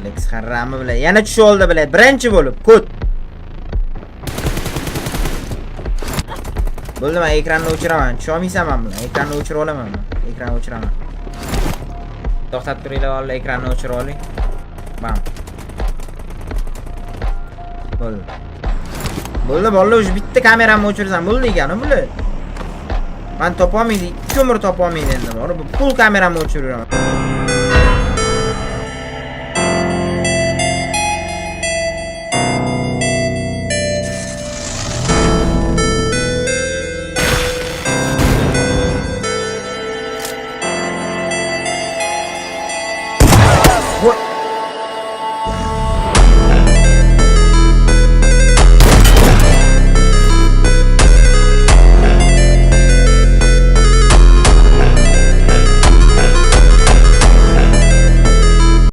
Alex Harrami bilan yana tushib oldi bilan. Birinchi bo'lib kod. Bo'ldi, men ekranni o'chiraman. Tusha olmaysan men bilan. Ekranni o'chirib olaman men. Ekranni o'chiraman. To'xtatib turinglar, valla ekranni o'chirib oling. Bam. Bo'ldi. Bo'ldi, bolalar o'sha bitta kameramni o'chirsan bo'ldi ekan, bular. Men topa olmaydi, 2 umr topa olmaydi endi. Bu full kameramni o'chiraman. What?